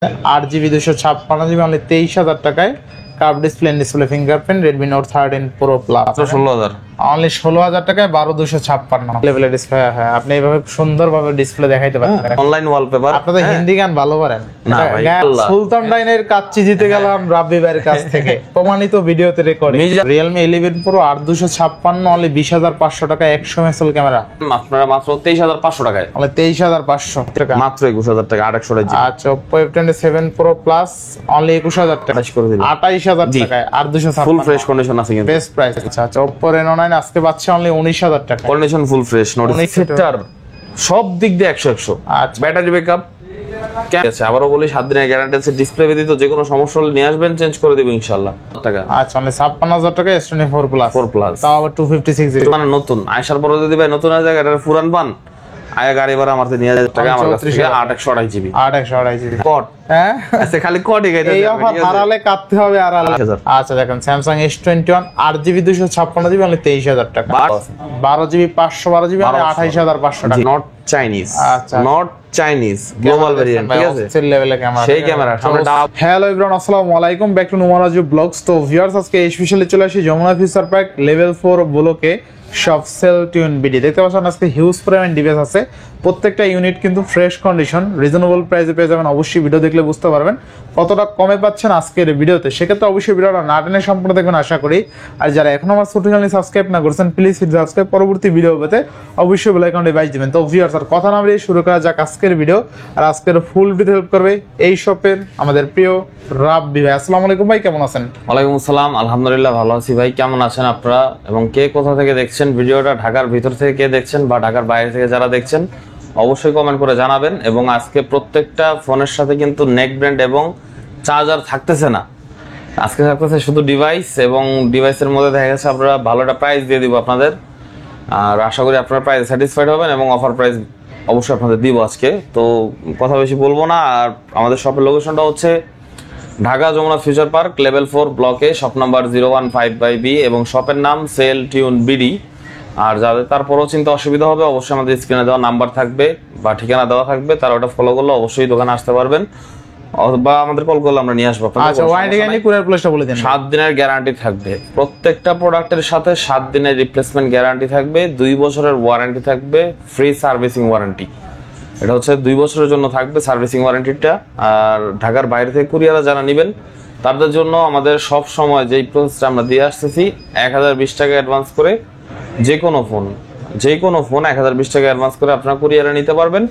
8 GB 256 GB only 23,000 টাকায়। Curve display fingerprint Redmi Note 13 Pro Plus 16,000 only 16,000 টাকায় 12,256 লেভেলের display. হ্যাঁ, আপনি এইভাবে সুন্দরভাবে ডিসপ্লে দেখাইতে পারেন। Online wallpaper. আপনাদের হিন্দি গান ভালো পারেন না ভাই, আল্লাহ। সুলতান ডাইনের কাচ্চি জিতে গেলাম রাব্বি ভাইয়ের কাছ থেকে, প্রমাণিত ভিডিওতে রেকর্ডিং। Realme 11 Pro 8,256 অনলি 20,500 টাকা 100 মেগাপিক্সেল ক্যামেরা। আপনারা মাত্র 23,500 টাকায়, অনলি 23,500 টাকা, মাত্র 21,000 টাকা 800 জিবি। আচ্ছা Oppo F27 Pro Plus only 21,000 টাকা, 28 করে দিলাম, 28,000 টাকায় 8,256 ফুল ফ্রেশ কন্ডিশন আছে কিন্তু, বেস্ট প্রাইস। আচ্ছা Oppo Reno 9 আজকে পাচ্ছে অনলি 19,000 টাকা, কন্ডিশন ফুল ফ্রেশ, নোটিফিকেটর সব দিক দিয়ে 100। আচ্ছা ব্যাটারি ব্যাকআপ আছে, আবারও বলি 7 দিনের গ্যারান্টি আছে। ডিসপ্লে ব্যতীত যে কোনো সমস্যা হলে নিয়ে আসবেন, চেঞ্জ করে দেব ইনশাআল্লাহ। টাকা আচ্ছা অনলি 56,000 টাকা S24 Plus 4 প্লাস, তাও আবার 256 GB, মানে নতুন আয়সার পরে যদি ভাই নতুন জায়গা এটা পুরান পান, আয়া গাড়ি ভাড়া মারতে নিয়ে যায় টাকা আমার কাছ থেকে 828 জিবি 828 GB কট। হ্যাঁ আচ্ছা খালি কটই গাইতে এই অফার হারালে কাটতে হবে আর আলাদা। আচ্ছা দেখেন Samsung S21 8GB 256 GB only 23,000 টাকা, 12GB 512GB অনলি 28,500 টাকা। নট চাইনিজ, আচ্ছা নট চাইনিজ, গ্লোবাল ভেরিয়েন্ট, ঠিক আছে সেল লেভেলের ক্যামেরা, সেই ক্যামেরা সামনে ডাব। হ্যালো এভরিওয়ান, আসসালামু আলাইকুম, ব্যাক টু নোমারাজু ব্লগস। তো ভিউয়ার্স আজকে স্পেশালি চলে আসি যমুনা ফিউচার পার্ক লেভেল 4 ব্লকে সব সেল টিউন বিডি। দেখতে পাচ্ছেন আজকে হিউজ পরিমাণ ডিভাইস আছে, প্রত্যেকটা ইউনিট কিন্তু ফ্রেশ কন্ডিশন, রিজনেবল প্রাইসে পেয়ে যাবেন। অবশ্যই ভিডিও দেখলে বুঝতে পারবেন কতটা কমে পাচ্ছেন আজকের ভিডিওতে। সেক্ষেত্রে অবশ্যই ভিডিওটা না টেনে সম্পূর্ণ দেখবেন আশা করি। আর যারা এখনো আমার ছোট চ্যানেল সাবস্ক্রাইব না করছেন, প্লিজ হিট সাবস্ক্রাইব, পরবর্তী ভিডিও পেতে অবশ্যই বেল আইকনটি বাজিয়ে দিবেন। তো ভিউয়ার্স আর কথা না বলে শুরু করা যাক আজকের ভিডিও। আর আজকের ফুল ভিডিও হেল্প করবে এই শপের আমাদের প্রিয় রাব্বি ভাই। আসসালামু আলাইকুম ভাই, কেমন আছেন? ওয়ালাইকুম আসসালাম, আলহামদুলিল্লাহ ভালো আছি ভাই। কেমন আছেন আপনারা এবং কে কোথা থেকে দেখছেন ভিডিওটা? ঢাকার ভিতর থেকে কে দেখছেন বা ঢাকার বাইরে থেকে যারা দেখছেন অবশ্যই কমেন্ট করে জানাবেন। এবং আজকে প্রত্যেকটা ফোনের সাথে কিন্তু নেক ব্যান্ড এবং চার্জার থাকতেছে না, আজকে থাকতেছে শুধু ডিভাইস, এবং ডিভাইসের মধ্যে দেখা গেছে আমরা ভালো একটা প্রাইস দিয়ে দিব আপনাদের। আর আশা করি আপনারা প্রাইস স্যাটিসফাইড হবেন এবং অফার প্রাইস অবশ্যই আপনাদের দিব আজকে। তো কথা বেশি বলবো না। আর আমাদের শপের লোকেশনটা হচ্ছে Dhaka Jamuna Future Park level 4 ব্লকে, শপ নাম্বার 015/B এবং শপের নাম সেল টিউন বিডি। আর যাদের তারপরও চিন্তা অসুবিধা হবে অবশ্যই আমাদের স্ক্রিনে দেওয়া নাম্বার থাকবে বা ঠিকানা দেওয়া থাকবে, তারা ওটা ফলো করলে অবশ্যই দোকানে আসতে পারবেন, অথবা আমাদের কল করলে আমরা নিয়ে আসবো। আচ্ছা ওয়ারেন্টি গ্যারান্টি কুরিয়ার প্লেসটা বলে দেন। 7 দিনের গ্যারান্টি থাকবে প্রত্যেকটা প্রোডাক্টের সাথে, 7 দিনের রিপ্লেসমেন্ট গ্যারান্টি থাকবে, 2 বছরের ওয়ারেন্টি থাকবে, ফ্রি সার্ভিসিং ওয়ারেন্টি। এটা হচ্ছে 2 বছরের জন্য থাকবে সার্ভিসিং ওয়ারেন্টিটা। আর ঢাকার বাইরে থেকে কুরিয়াররা যারা নেবেন তাদের জন্য আমাদের সব সময় যেই প্রসেসটা আমরা দিয়ে আসতেছি, 1020 টাকা অ্যাডভান্স করে যে কোনো ফোন 1020 টাকা অ্যাডভান্স করে আপনারা কুরিয়ারে নিতে পারবেন।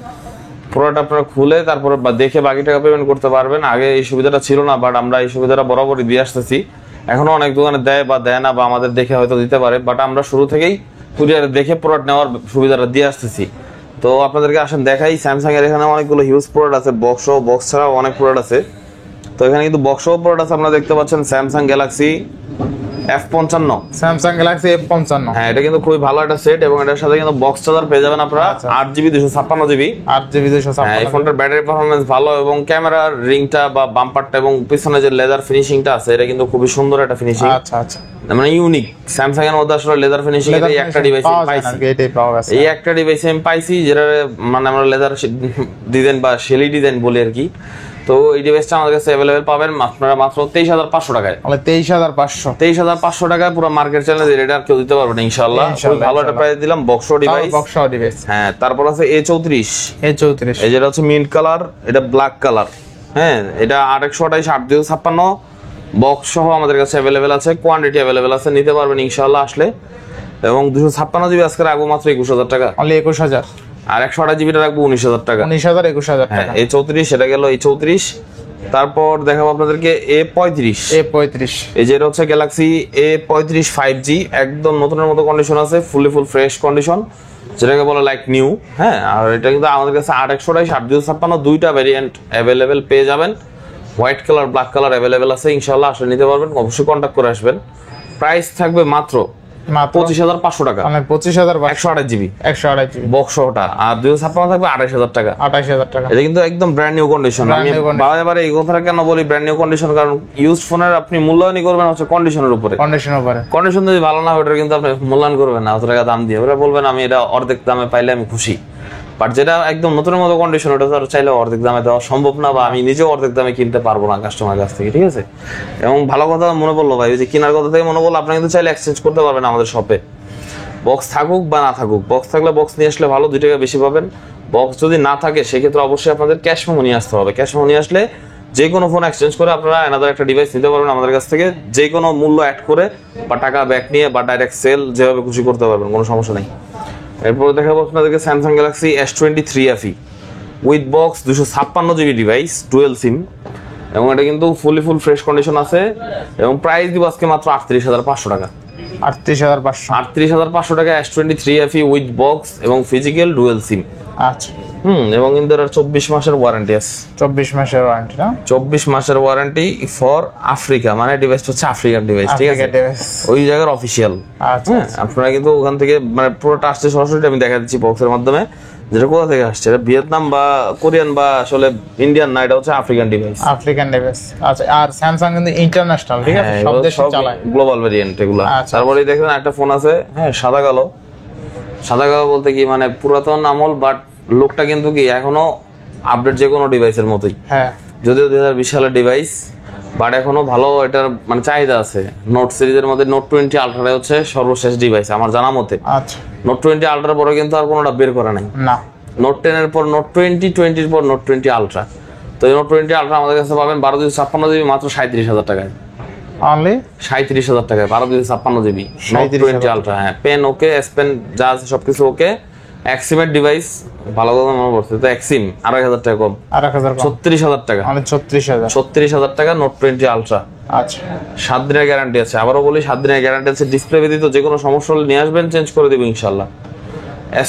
প্রোডাক্ট আপনারা খুলে তারপরে দেখে বাকি টাকা পেমেন্ট করতে পারবেন। আগে এই সুবিধাটা ছিল না, বাট আমরা এই সুবিধাটা বরাবরই দিয়ে আসতেছি। এখনো অনেক দোকানে দেয় বা দেয় না, বা আমাদের দেখে হয়তো দিতে পারে, বাট আমরা শুরু থেকেই কুরিয়ারে দেখে প্রোডাক্ট নেওয়ার সুবিধাটা দিয়ে আসতেছি। তো আপনাদেরকে আসেন দেখাই। স্যামসাং এর এখানে অনেকগুলো হিউজ প্রোডাক্ট আছে, বক্স ছাড়াও অনেক প্রোডাক্ট আছে। তো এখানে কিন্তু বক্স প্রোডাক্ট আছে, আপনারা দেখতে পাচ্ছেন Samsung Galaxy F55, Samsung Galaxy F55। হ্যাঁ এটা কিন্তু খুবই ভালো একটা সেট, এবং এটার সাথে কিন্তু বক্স চার্জার পেয়ে যাবেন আপনারা 8GB 256GB। 8GB 256। এই ফোনটার ব্যাটারি পারফরম্যান্স ভালো, এবং ক্যামেরার রিংটা বা বাম্পারটা এবং পিছনে যে লেদার ফিনিশিংটা আছে এটা কিন্তু খুবই সুন্দর একটা ফিনিশিং। আচ্ছা আচ্ছা, মানে ইউনিক। স্যামসাং এর মধ্যে আসলে লেদার ফিনিশিং এই একটা ডিভাইসে পাইছি, এটাই পাওয়া গেছে। এই একটা ডিভাইসে আমি পাইছি যেটা মানে আমরা লেদার ডিজাইন বা শেলি ডিজাইন বলি আর কি। তো এই ডিভাইসটা আমাদের কাছে अवेलेबल পাবেন আপনারা মাত্র 23,500 টাকায়। মানে 23,500 23,500 টাকায় পুরো মার্কেট চ্যালেঞ্জ রেট আর কেউ দিতে পারবে না ইনশাআল্লাহ। খুব ভালো একটা প্রাইস দিলাম। Box device. হ্যাঁ তারপর আছে A34। এই যেটা হচ্ছে মিন্ট কালার, এটা ব্ল্যাক কালার। হ্যাঁ এটা 828 8,256 বক্স সহ আমাদের কাছে अवेलेबल আছে, কোয়ান্টিটি अवेलेबल আছে, নিতে পারবেন ইনশাআল্লাহ আসলে। এবং 256GB আজকে রাখবো মাত্র 21,000 টাকা, অনলি 21,000। আর 128GB রাখবো 19,000 টাকা। 19,000 21,000 টাকা। A34 সেটা গেল A34। তারপর দেখাবো আপনাদেরকে A35। এই যে এটা হচ্ছে গ্যালাক্সি A35 5G, একদম নতুনের মতো কন্ডিশন আছে, ফুল ফ্রেশ কন্ডিশন, যেটাকে বলে লাইক নিউ। হ্যাঁ আর এটা কিন্তু আমাদের কাছে 828 8,256 দুইটা ভেরিয়েন্ট अवेलेबल পেয়ে যাবেন। White colour black colour available আছে, ইনশাআল্লাহ আসলে নিতে পারবেন, অবশ্যই কন্টাক্ট করে আসবেন। প্রাইস থাকবে মাত্র 25,500 টাকা, মানে 25,500 128GB বক্স ওটা। আর 256 থাকবে 28,000 টাকা। 28,000 টাকা। এটা কিন্তু একদম ব্র্যান্ড নিউ কন্ডিশন। আমি বারে এই কথাটা কেন বলি ব্র্যান্ড নিউ কন্ডিশন, কারণ ইউজড ফোনের আপনি মূল্যায়নই করবেন হচ্ছে কন্ডিশনের উপরে। কন্ডিশন যদি ভালো না হয় ওটা কিন্তু আপনি মূল্যায়ন করবেন না অত টাকা দাম দিয়ে, ওরা বলবেন আমি এটা অর্ধেক দামে পাইলে আমি খুশি। বাট যেটা একদম নতুনের মতো কন্ডিশন, ওটা তো চাইলে অর্ধেক দামে দেওয়া সম্ভব না, বা আমি নিজেও অর্ধেক দামে কিনতে পারবো না কাস্টমারের কাছ থেকে, ঠিক আছে। এবং ভালো কথা মনে পড়লো ভাই, ওই যে কেনার কথা থেকে মনে পড়লো, আপনি কিন্তু চাইলে এক্সচেঞ্জ করতে পারবেন আমাদের শপে, বক্স থাকুক বা না থাকুক। বক্স থাকলে বক্স নিয়ে আসলে ভালো, 2 টাকা বেশি পাবেন। বক্স যদি না থাকে সেক্ষেত্রে অবশ্যই আপনাদের ক্যাশ মেমো নিয়ে আসতে হবে। ক্যাশ মেমো নিয়ে আসলে যে কোনো ফোন এক্সচেঞ্জ করে আপনারা অ্যানাদার একটা ডিভাইস নিতে পারবেন আমাদের কাছ থেকে, যে কোনো মূল্য অ্যাড করে, বা টাকা ব্যাক নিয়ে, বা ডাইরেক্ট সেল, যেভাবে খুশি করতে পারবেন, কোনো সমস্যা নেই। এরপর দেখাবো আপনাদেরকে Samsung Galaxy S23 FE with box, 256 GB device, dual sim, এবং এটা কিন্তু ফুল ফ্রেশ কন্ডিশন আছে। এবং প্রাইস দিব আজকে মাত্র 38,500 টাকা। 38,500। 38,500 টাকা S23 FE উইথ বক্স এবং ফিজিক্যাল ডুয়েল সিম। আচ্ছা। এবং কিন্তু এর 24 মাসের ওয়ারেন্টি আছে। 24 মাসের ওয়ারেন্টি না? 24 মাসের ওয়ারেন্টি ফর আফ্রিকা, মানে ডিভাইসটা হচ্ছে আফ্রিকার ডিভাইস, ঠিক আছে, ওই জায়গার অফিসিয়াল। আচ্ছা, আপনারা কিন্তু ওখান থেকে মানে পুরোটা আসছে সরাসরি, আমি দেখা দিচ্ছি বক্সের মাধ্যমে, যেটা কোথা থেকে আসছে, এটা ভিয়েতনাম বা কোরিয়ান বা আসলে ইন্ডিয়ান না, এটা হচ্ছে আফ্রিকান ডিভাইস। African device. আচ্ছা, আর স্যামসাং কিন্তু ইন্টারন্যাশনাল, ঠিক আছে, সব দেশে চালায়, গ্লোবাল ভেরিয়েন্ট এগুলো। তারপরে দেখেন একটা ফোন আছে, হ্যাঁ, সাদা কালো বলতে কি মানে পুরাতন আমল, বাট লোকটা কিন্তু কি এখনো আপডেট যে কোনো ডিভাইসের মতোই। হ্যাঁ, যদিও 2020 সালের ডিভাইস, বাট এখনো ভালো এটার মানে চাহিদা আছে। নোট সিরিজের মধ্যে নোট 20 আলট্রা হচ্ছে সর্বশেষ ডিভাইস আমার জানা মতে। আচ্ছা। নোট 20 আলট্রার পরে কিন্তু আর কোনোটা বের করা নাই না। নোট 10 এর পর নোট 20 পর নোট 20 আলট্রা। তো এই নোট 20 আলট্রা আমাদের কাছে পাবেন 12 GB 56 GB মাত্র 37,000 টাকায়। অনলি 37,000 টাকায় 12 GB 56 GB নোট 20 আলট্রা। হ্যাঁ, পেন ওকে, এস পেন যা আছে সবকিছু ওকে। এক্সিমের ডিভাইস, ভালো কথা মনে পড়ছে তো, এক্সিম 2,500 টাকা কম, 2,000 কম, 36,000 টাকা, মানে 36,000। 36,000 টাকা নোট 20 আলট্রা। আচ্ছা, 7 দিনের গ্যারান্টি আছে। আবারও বলি 7 দিনের গ্যারান্টি আছে। ডিসপ্লে ব্যতীত যে কোনো সমস্যা হলে নিয়ে আসবেন, চেঞ্জ করে দেবো ইনশাল্লাহ।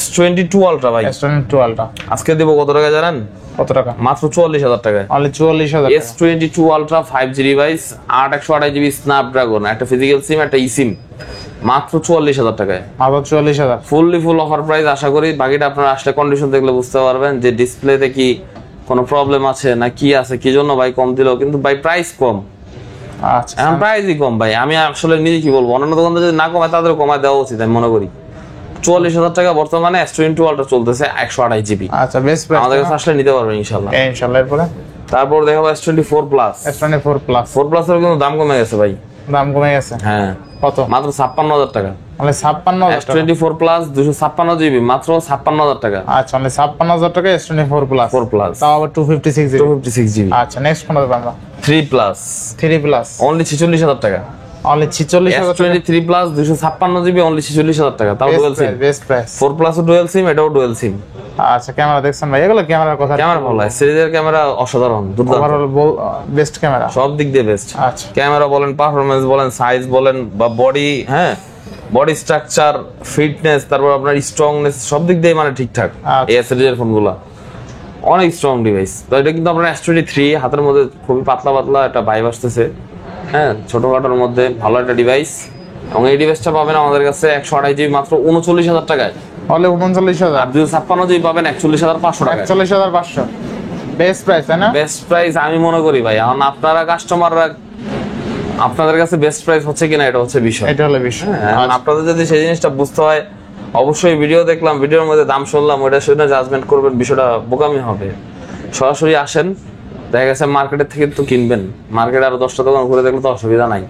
S22 আলট্রা ভাই, S22 আলট্রা আজকে দেবো কত টাকা জানেন? কত টাকা? মাত্র 44,000 টাকায়। Only 44,000। S22 ultra 5G device, 8/128 GB Snapdragon, একটা ফিজিক্যাল সিম, একটা ইসিম, মাত্র 44,000 টাকায়। মাত্র 44,000। Full offer price. আশা করি বাকিটা আপনারা আসলে কন্ডিশন দেখলে বুঝতে পারবেন যে ডিসপ্লেতে কি কোনো প্রবলেম আছে না কি আছে, কি জন্য ভাই কম দিল, কিন্তু ভাই প্রাইস কম। আচ্ছা, এখন প্রাইসই কম ভাই। আমি আসলে নিজে কি বলবো, অন্যান্য দোকানদার যদি না কমায় তাদের কমায় দেওয়া উচিত আমি মনে করি। 44,000 টাকা বর্তমানে S22 আলট্রা চলতেছে, 128 GB। আচ্ছা, বেস্ট প্রাইস। আমাদের কাছে আসলে নিতে পারবেন ইনশাআল্লাহ। ইনশাআল্লাহ। এরপরে তারপর দেখাবো S24 প্লাস। S24 plus. 4 প্লাসের কিন্তু দাম কমে গেছে ভাই। দাম কমে গেছে? হ্যাঁ, কত? মাত্র 56,000 টাকা। মানে 56,000 টাকা। S24 প্লাস 256 GB মাত্র 56,000 টাকা। আচ্ছা, মানে 56,000 টাকা S24 প্লাস। 4 প্লাস তাও আবার 256 GB। 256 GB। আচ্ছা, নেক্সট কোনটা দেব আমরা? 3 প্লাস। 3 প্লাস অনলি 46,000 টাকা। অনলি 46,000 টাকা। S23 প্লাস 256 GB অনলি 46,000 টাকা, তাও dual sim. Best price. 4 plus dual sim, এটাও ডুয়াল সিম। আচ্ছা, ক্যামেরা দেখছেন ভাই? এগুলো ক্যামেরার কথা। ক্যামেরা ভালো, সিরিজের ক্যামেরা অসাধারণ, দুর্দান্ত, ওভারঅল বেস্ট ক্যামেরা, সব দিক দিয়ে বেস্ট। আচ্ছা, ক্যামেরা বলেন, পারফরম্যান্স বলেন, সাইজ বলেন, বা বডি, হ্যাঁ, বডি স্ট্রাকচার, ফিটনেস, তারপর আপনার স্ট্রংনেস, সব দিক দিয়ে মানে ঠিকঠাক। এই সিরিজের ফোনগুলো অনেক স্ট্রং ডিভাইস। তো এটা কিন্তু আপনার S23 হাতের মধ্যে খুবই পাতলা একটা ভাইব আসতেছে, হ্যাঁ, ছোটখাটোর মধ্যে ভালো একটা ডিভাইস। এবং এই ডিভাইসটা পাবেন আমাদের কাছে 128 GB মাত্র 39,000 টাকায়। অনলি 39,000। আর 256 GB পাবেন 41,500 টাকায়। 41,500 বেস্ট প্রাইস, তাই না? বেস্ট প্রাইস আমি মনে করি ভাই। এখন আপনারা কাস্টমাররা আপনাদের কাছে বেস্ট প্রাইস হচ্ছে কিনা এটা হচ্ছে বিষয়। এটা হলো বিষয়। এখন আপনাদের যদি সেই জিনিসটা বুঝতে হয়, অবশ্যই ভিডিও দেখলাম, ভিডিওর মধ্যে দাম শুনলাম, ওইটা শুনে জাজমেন্ট করবেন, বিষয়টা বোকামি হবে। সরাসরি আসেন, দেখা গেছে মার্কেটের থেকে তো কিনবেন, মার্কেটে আরো 10টা দোকান ঘুরে দেখলে তো অসুবিধা নাই,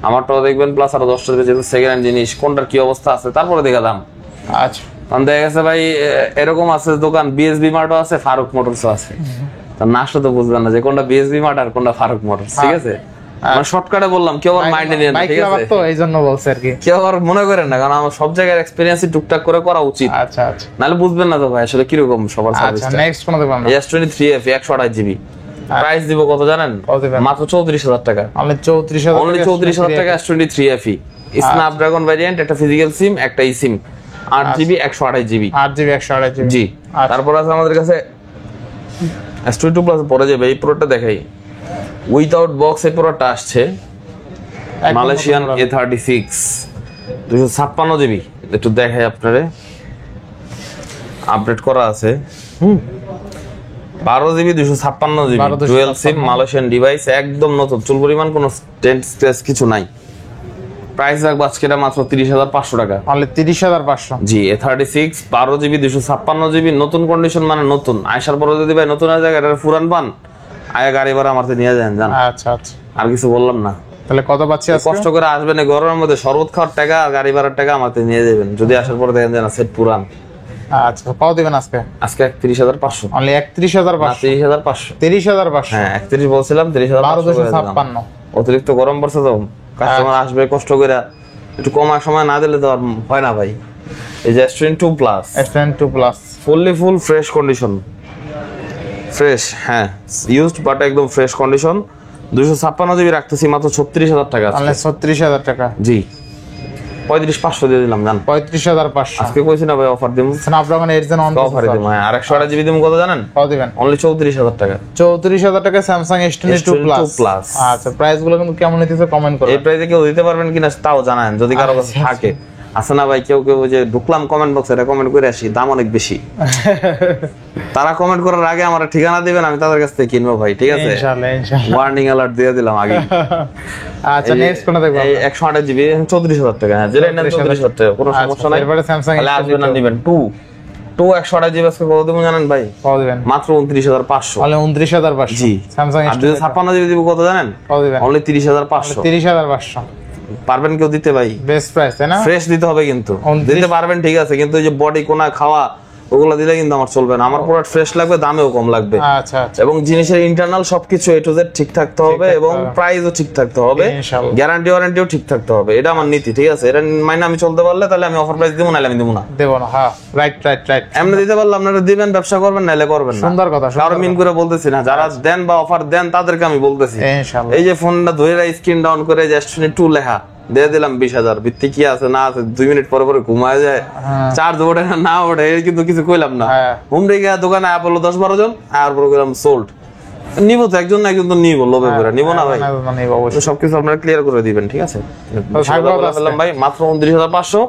আমারটাও দেখবেন প্লাস আরো 10টা যেহেতু সেকেন্ড হ্যান্ড জিনিস, কোনটার কি অবস্থা আছে তারপরে দেখে দাম। আচ্ছা, কারণ দেখা গেছে ভাই এরকম আছে দোকান, বিএসবি মার্টও আছে, ফারুক মোটরসও আছে, তার না আসলে তো বুঝবেন না যে কোনটা বিএসবি মার্ট আর কোনটা ফারুক মোটরস, ঠিক আছে? মানে শর্টকাটে বললাম, কেউ আর মাইন্ডে নিয়ে না, ঠিক আছে? তো এইজন্য বলছে আর কি, কেউ আর মনে করেন না, কারণ আমার সব জায়গায় এক্সপেরিয়েন্সই টুকটাক করে করা উচিত। আচ্ছা আচ্ছা, নাহলে বুঝবেন না তো ভাই আসলে কি রকম সবার সার্ভিসটা। আচ্ছা, নেক্সট কোন দেব আমরা? S23 FE 128 GB প্রাইস দিব কত জানেন? মাত্র 34,000 টাকা। অনলি 34,000, অনলি 34,000 টাকা S23 FE স্ন্যাপড্রাগন ভ্যারিয়েন্ট, একটা ফিজিক্যাল সিম, একটা eSIM, 8GB 128 GB 8GB 128 GB। জি, তারপর আছে আমাদের কাছে S22 প্লাস পরে যাবে, এই প্রোডাক্টটা দেখাই, উইদাউট বক্স এই প্রোডাক্টটা আসছে, মালয়েশিয়ান A36 256 GB, একটু দেখাই আপনারে, আপডেট করা আছে, 12GB 256 GB dual SIM, Malaysian device, একদম নতুন, চুল পরিমাণ কোনো স্টেন্ট স্ক্র্যাচ কিছু নাই, প্রাইস রাখবো আজকে এটা মাত্র 30,500 টাকা। অনলি 30,500। জি A36 12GB 256GB নতুন কন্ডিশন, মানে নতুন আয়সার পরে যদি ভাই নতুন জায়গা এটা পুরান পান আয়া গাড়ি ভাড়া আমারতে নিয়ে যান জান। আচ্ছা আচ্ছা, আর কিছু বললাম না। তাহলে কত পাচ্ছি আজকে? কষ্ট করে আসবেন এই গরমের মধ্যে, শরবত খাওয়ার টাকা আর গাড়ি ভাড়ার টাকা আমারতে নিয়ে যাবেন। যদি আসার পরে দেখেন যে না সেট পুরান। আচ্ছা, কত দিবেন আজকে? আজকে 31,500। অনলি 31,500। 30,500। 30,500। হ্যাঁ 31 বলছিলাম, 30,500। অতিরিক্ত গরম পড়ছে তো, কাস্টমার আসবে কষ্ট করে, একটু কমার সময় না দিলে তো আর হয় না ভাই। এই যে S22 plus, S22 plus full fresh condition, fresh হ্যাঁ ইউজড বাট একদম ফ্রেশ কন্ডিশন। 256GB রাখতেছি মাত্র 36,000 টাকা। অনলি 36,000 টাকা। জি 35,500 দিয়ে দিলাম জান। 35,500 আজকে কইছি না ভাই অফার দিমু, স্ন্যাপড্রাগন 8 Gen 1 অফারে দিমু। হ্যাঁ আর 128GB দিমু, কত জানেন? কত দিবেন? অনলি 34,000 টাকা। 34,000 টাকা স্যামসাং S22 প্লাস। আচ্ছা, প্রাইস গুলো কিন্তু কেমন হইতেছে কমেন্ট করুন। এই প্রাইসে কেউ দিতে পারবেন কিনা তাও জানান যদি কারো কাছে থাকে। আছে না ভাই কেউ কেউ যে ঢুকলাম কমেন্ট বক্সে, এটা কমেন্ট করে আসি দাম অনেক বেশি, তারা কমেন্ট করার আগে আমার ঠিকানা দিবেন, আমি তাদের কাছ থেকে কিনবো ভাই, ঠিক আছে? ইনশাআল্লাহ ইনশাআল্লাহ। ওয়ার্নিং অ্যালার্ট দিয়ে দিলাম আগে। আচ্ছা, নেক্সট কোনটা দেখব? এই 128GB 34,000 টাকা। হ্যাঁ যেটা নেন 34,000 টাকা, কোনো সমস্যা নাই। এরপরে স্যামসাং তাহলে আসবেন না নেবেন 2 128GB আজকে কত দেবো জানেন ভাই? কত দিবেন? মাত্র 29,500। অনলি 29,500। জি স্যামসাং আর 256GB দিব, কত জানেন? কত দিবেন? অনলি 30,500। 30,500। পারবেন কেউ দিতে ভাই? বেস্ট প্রাইস তাই না? ফ্রেশ দিতে হবে কিন্তু, 29 দিতে পারবেন ঠিক আছে, কিন্তু ওই যে বডি কোনা খাওয়া ওগুলো দিলে কিন্তু আমার চলবে না। আমার প্রোডাক্ট ফ্রেশ লাগবে, দামেও কম লাগবে। আচ্ছা আচ্ছা, এবং জিনিসের ইন্টারনাল সবকিছু A to Z ঠিক থাকতে হবে এবং প্রাইসও ঠিক থাকতে হবে, ইনশাআল্লাহ। গ্যারান্টি ওয়ারেন্টিও ঠিক থাকতে হবে। এটা আমার নীতি, ঠিক আছে? এটা মানে আমি চলতে পারলে তাহলে আমি অফার প্রাইস দেবো, নাহলে আমি দেবো না। দেব না। হ্যাঁ রাইট রাইট রাইট। এমনি দিতে পারলে আপনারা দিবেন, ব্যবসা করবেন, নাহলে করবেন না। সুন্দর কথা, সুন্দর কারো মিন করে বলতেছি না, যারা দেন বা অফার দেন তাদেরকে আমি বলতেছি। ইনশাআল্লাহ। এই যে ফোনটা ধরে স্ক্রিন ডাউন করে S22 লেখা দিয়ে দিলাম 20,000, ভিত্তি কি আছে না আছে 2 মিনিট পরে পরে ঘুমায় যায়, চার্জ ওঠে না ওঠে, এই কিন্তু কিছু কইলাম না। হোম রেখে দোকানে আপেলো 10-12 জন আর পরে গেলাম সোল্ড। নিব তো একজন না একজন তো নিব, লোভে করে নিব না ভাই। তো সবকিছু আপনারা ক্লিয়ার করে দিবেন, ঠিক আছে? বললাম ভাই মাত্র 29,500,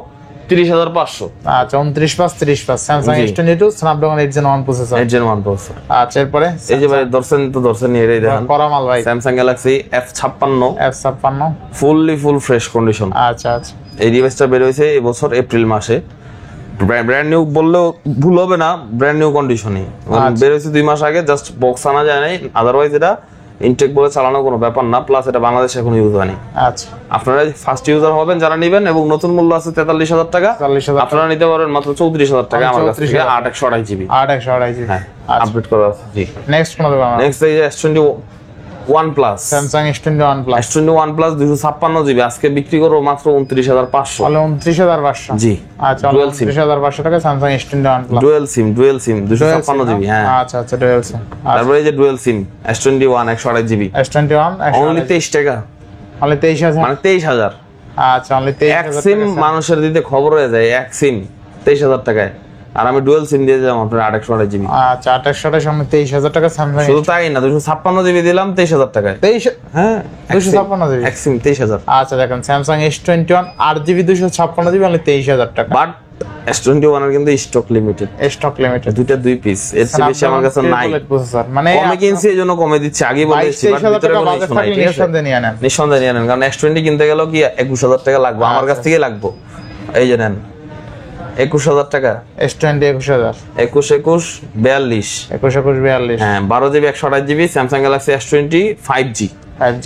30,500। আচ্ছা 29/30 Samsung S22 Snapdragon 8 Gen 1 processor. 8 Gen 1 processor. আচ্ছা এরপরে এই যে ভাই দর্শন এটাই দেখেন, করামাল ভাই, Samsung Galaxy F56 F56 full fresh condition. আচ্ছা আচ্ছা, এই ডিভাইসটা বের হয়েছে এই বছর এপ্রিল মাসে। ব্র্যান্ড নিউ বললেও ভুল হবে না, ব্র্যান্ড নিউ কন্ডিশনই বের হয়েছে 2 মাস আগে, জাস্ট বক্স আনা যায় নাই। আদারওয়াইজ এটা ইনটেক বলে চালানো কোনো ব্যাপার না, প্লাস এটা বাংলাদেশে এখন ইউজ হয়নি। আচ্ছা আপনারা ফার্স্ট ইউজার হবেন যারা নেবেন, এবং নতুন মূল্য আছে 43,000 টাকা। 43,000 আপনারা নিতে পারবেন মাত্র 34,000 টাকা আমার কাছ থেকে। 8/128GB 8/128GB। হ্যাঁ আপডেট করা আছে। জি নেক্সট কোন দেব আমরা? নেক্সট এই যে S21 plus, Samsung S21 plus. S21 plus 256GB আজকে বিক্রি করব মাত্র 29,500। তাহলে 29,500। জি আচ্ছা, ডুয়াল সিম, 29,500 টাকা স্যামসাং S21 প্লাস। ডুয়াল সিম 256GB। হ্যাঁ আচ্ছা আচ্ছা, ডুয়াল সিম। তারপরে এই যে dual SIM S21 128GB S21 only 23 টাকা, অনলি 23,000। মানে 23,000। আচ্ছা অনলি এক 23,000 সিম মানুষের দিতে খবর হয়ে যায়, এক সিম 23,000 টাকায়, আর আমি ডুয়াল সিম দিয়ে দিলাম আপনার 828GB। আচ্ছা 28 সামনে 23,000 টাকা স্যামসাং। শুধু তাই না, 256GB দিলাম 23,000 টাকায়। 23, হ্যাঁ 256GB এক সিম 23,000। আচ্ছা দেখেন Samsung S21 8GB 256GB only 23,000 টাকা। বাট S21 এর কিন্তু স্টক লিমিটেড, স্টক লিমিটেড, দুইটা 2 পিস, এর চেয়ে বেশি আমার কাছে নাই। মানে কমে কিনছি এজন্য কমে দিচ্ছি, আগে বলেছি। বাট ভিতরে কোনো ইস্যু নাই, ঠিক আছে? নিঃসন্দেহে নিয়ে নেন, নিঃসন্দেহে নিয়ে নেন, কারণ S20 কিনতে গেল কি 21,000 টাকা লাগবে, আমার কাছ থেকে লাগবে। এই যে নেন 21,000 টাকা। S20 21,000, 21 42 42 হ্যাঁ 12GB 128GB Samsung Galaxy S20 5G 5G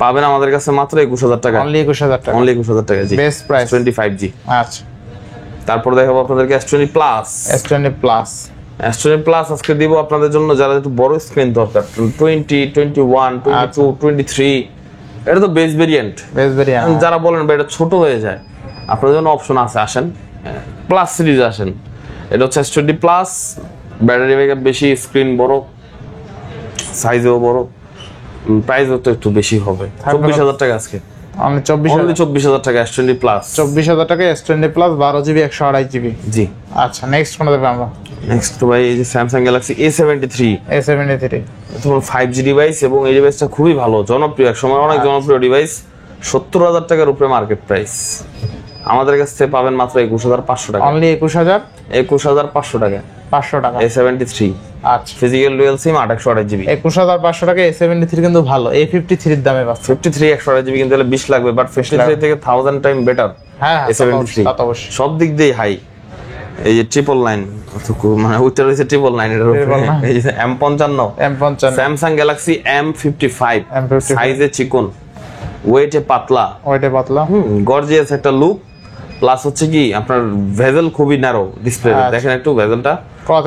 পাবেন আমাদের কাছে মাত্র 21,000 টাকা। অনলি 21,000 টাকা, অনলি 21,000 টাকা। জি বেস্ট প্রাইস 25G। আচ্ছা তারপর দেখাবো আপনাদেরকে S20 plus. S20 plus, S20 plus আজকে দিব আপনাদের জন্য যারা একটু বড় স্ক্রিন দরকার, 20 21 22 23। এটা তো বেস ভেরিয়েন্ট, যারা বলেন ভাই এটা ছোট হয়ে যায়, আপনাদের জন্য অপশন আছে, আসেন প্লাস সিরিজ আসেন। এটা হচ্ছে S20 প্লাস, ব্যাটারি ব্যাকআপ বেশি, স্ক্রিন বড়, সাইজও বড়, প্রাইসও তো একটু বেশি হবে। 24,000 টাকা আজকে, অনলি 24,000 টাকা S20 প্লাস। 24,000 টাকা S20 প্লাস 12GB 128GB। জি আচ্ছা নেক্সট কোন দেব আমরা? নেক্সট তো ভাই এই যে স্যামসাং গ্যালাক্সি A73 তোমার 5G ডিভাইস, এবং এই ডিভাইসটা খুবই ভালো, জনপ্রিয়, এক সময় অনেক জনপ্রিয় ডিভাইস। 70,000 টাকার উপরে মার্কেট প্রাইস, আমাদের কাছ থেকে পাবেন মাত্র 21,500 টাকা। অনলি 21,500 টাকা। A73 আচ্ছা ফিজিক্যাল ডুয়াল সিম 828GB। 21500 টাকা A73 কিন্তু ভালো, A53 এর দামে পাচ্ছে। 53 128GB কিন্তু 20 লাগবে, বাট 53 থেকে 1000 টাইম বেটার। হ্যাঁ A73 তা তো অবশ্যই। সব দিক দিয়ে হাই। এই যে 999 মানে উত্তর হইছে 999 এর উপরে। এই যে M55 স্যামসাং গ্যালাক্সি M55 সাইজে চিকন, ওয়েটে পাতলা, গর্জিয়াস একটা লুক, প্লাস হচ্ছে কি আপনার ভেজেল খুবই ন্যারো ডিসপ্লে, দেখেন একটু ভেজেলটা